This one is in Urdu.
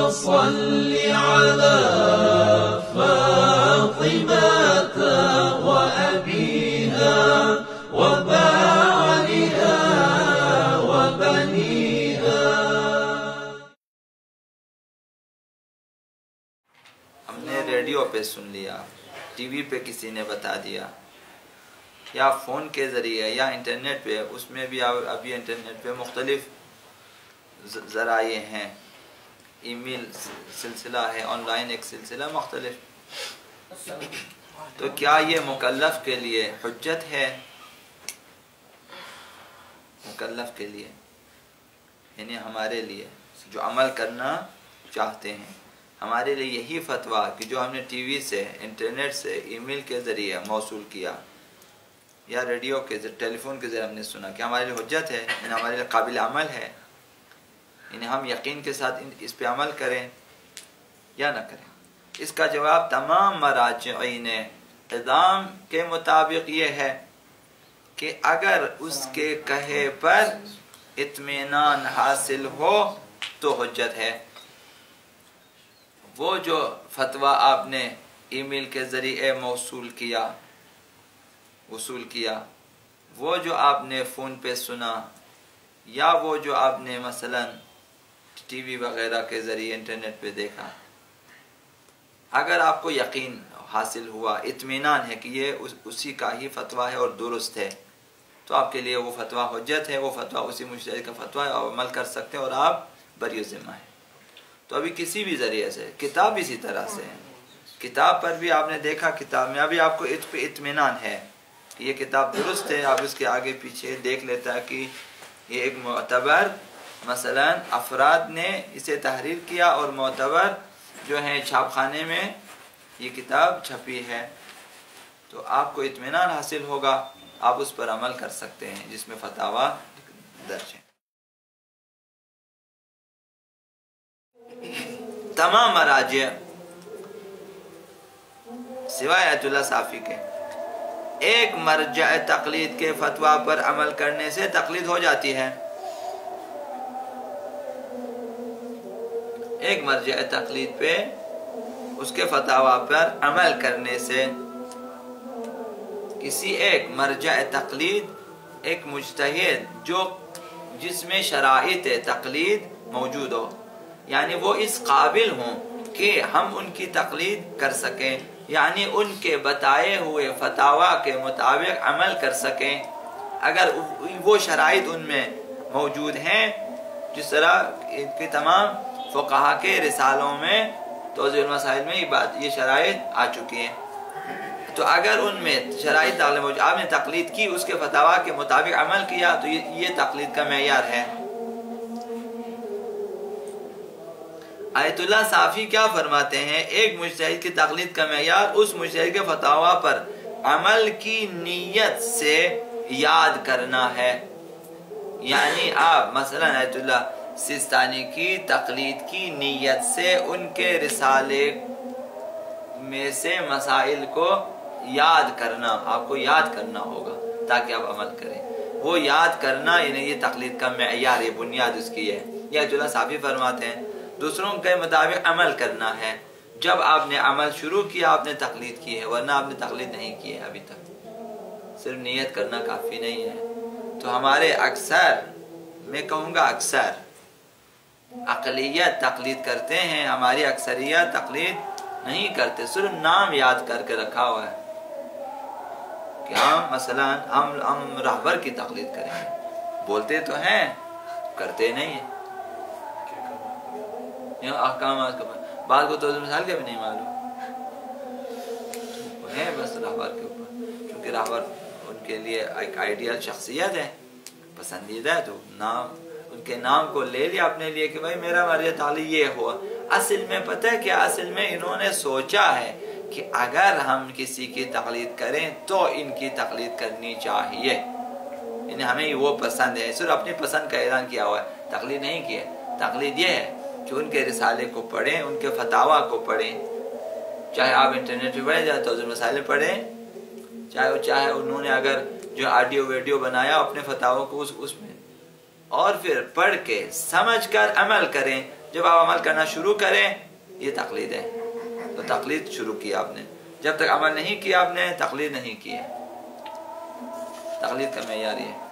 صل على فاطمة وأبيها وبعلها وبنيها. ہم نے ریڈیو پہ سن لیا، ٹی وی پہ کسی نے بتا دیا، یا فون کے ذریعے یا انٹرنیٹ پہ، اس میں بھی ابھی انٹرنیٹ پہ مختلف ذرائع ہیں، ای میل سلسلہ ہے، آن لائن ایک سلسلہ مختلف. تو کیا یہ مکلف کے لیے حجت ہے؟ مکلف کے لیے یعنی ہمارے لیے جو عمل کرنا چاہتے ہیں، ہمارے لیے یہی فتویٰ کہ جو ہم نے ٹی وی سے، انٹرنیٹ سے، ای میل کے ذریعے موصول کیا یا ریڈیو کے ٹیلی فون کے ذریعے ہم نے سنا، کہ ہمارے لیے حجت ہے، یعنی ہمارے لیے قابل عمل ہے، یعنی ہم یقین کے ساتھ اس پہ عمل کریں یا نہ کریں؟ اس کا جواب تمام مراجعین اعدام کے مطابق یہ ہے کہ اگر اس کے کہے پر اطمینان حاصل ہو تو حجت ہے. وہ جو فتویٰ آپ نے ای میل کے ذریعے وصول کیا، وہ جو آپ نے فون پہ سنا، یا وہ جو آپ نے مثلا ٹی وی وغیرہ کے ذریعے انٹرنیٹ پہ دیکھا، اگر آپ کو یقین حاصل ہوا، اطمینان ہے کہ یہ اسی کا ہی فتویٰ ہے اور درست ہے، تو آپ کے لیے وہ فتویٰ حجت ہے، وہ فتویٰ اسی مجتہد کا فتویٰ ہے، آپ عمل کر سکتے ہیں اور آپ بری ذمہ ہیں. تو ابھی کسی بھی ذریعے سے، کتاب اسی طرح سے ہے، کتاب پر بھی آپ نے دیکھا، کتاب میں ابھی آپ کو اطمینان ہے کہ یہ کتاب درست ہے، آپ اس کے آگے پیچھے دیکھ لیتا ہے کہ یہ ایک معتبر مثلا افراد نے اسے تحریر کیا اور معتبر جو ہیں چھاپ خانے میں یہ کتاب چھپی ہے، تو آپ کو اطمینان حاصل ہوگا، آپ اس پر عمل کر سکتے ہیں جس میں فتاویٰ درج ہیں. تمام مراجع سوائے آیت اللہ صافی کے ایک مرجع تقلید کے فتویٰ پر عمل کرنے سے تقلید ہو جاتی ہے. ایک مرجع تقلید پہ، اس کے فتاویٰ پر عمل کرنے سے، کسی ایک مرجع تقلید، ایک مجتہد جس میں شرائط تقلید موجود ہو، یعنی وہ اس قابل ہوں کہ ہم ان کی تقلید کر سکیں، یعنی ان کے بتائے ہوئے فتاویٰ کے مطابق عمل کر سکیں. اگر وہ شرائط ان میں موجود ہیں، جس طرح ان کی تمام فقہا کے رسالوں میں توضیح المسائل میں یہ شرائط آ چکی ہیں، تو اگر ان میں شرائط موجود، آپ نے تقلید کی، اس کے فتاویٰ کے مطابق عمل کیا، تو یہ تقلید کا معیار ہے. آیت اللہ صافی کیا فرماتے ہیں؟ ایک مجتہد کی تقلید کا معیار اس مجتہد کے فتاویٰ پر عمل کی نیت سے یاد کرنا ہے. یعنی آپ مثلا آیت اللہ سیستانی کی تقلید کی نیت سے ان کے رسالے میں سے مسائل کو یاد کرنا، آپ کو یاد کرنا ہوگا تاکہ آپ عمل کریں. وہ یاد کرنا یعنی یہ تقلید کا معیار، یہ بنیاد اس کی ہے. یہ آیت اللہ صافی فرماتے ہیں دوسروں کے مطابق عمل کرنا ہے. جب آپ نے عمل شروع کیا آپ نے تقلید کی ہے، ورنہ آپ نے تقلید نہیں کی ہے ابھی تک. صرف نیت کرنا کافی نہیں ہے. تو ہمارے اکثر، میں کہوں گا اکثر، اقلیت تقلید کرتے ہیں، ہماری اکثریت تقلید نہیں کرتے، صرف نام یاد کر کے رکھا ہوا ہے کہ ہم مثلا ہم رہبر کی تقلید کریں گے. بولتے تو ہیں، کرتے نہیں ہیں. احکامات کا بعض کو توضیح مثال کے بھی نہیں معلوم ہے، بس رہبر کے اوپر، کیونکہ رہبر ان کے لیے ایک آئیڈیل شخصیت ہے، پسندیدہ ہے، تو نام ان کے نام کو لے لیا اپنے لیے کہ بھائی میرا مرجع تقلید یہ ہوا. اصل میں پتہ ہے کہ اصل میں انہوں نے سوچا ہے کہ اگر ہم کسی کی تقلید کریں تو ان کی تقلید کرنی چاہیے، یعنی ہمیں وہ پسند ہے. صرف اپنی پسند کا اعلان کیا ہوا ہے، تقلید نہیں کی ہے. تقلید یہ ہے کہ ان کے رسالے کو پڑھیں، ان کے فتاویٰ کو پڑھیں، چاہے آپ انٹرنیٹ پہ پڑھیں، چاہے توضیح مسائل پڑھیں، چاہے انہوں نے اگر جو آڈیو ویڈیو بنایا اپنے فتاویٰ کو اس میں، اور پھر پڑھ کے سمجھ کر عمل کریں جب آپ عمل کرنا شروع کریں یہ تقلید ہے، تو تقلید شروع کی آپ نے، جب تک عمل نہیں کیا آپ نے تقلید نہیں کی ہے، تقلید کا معیار یہ ہے۔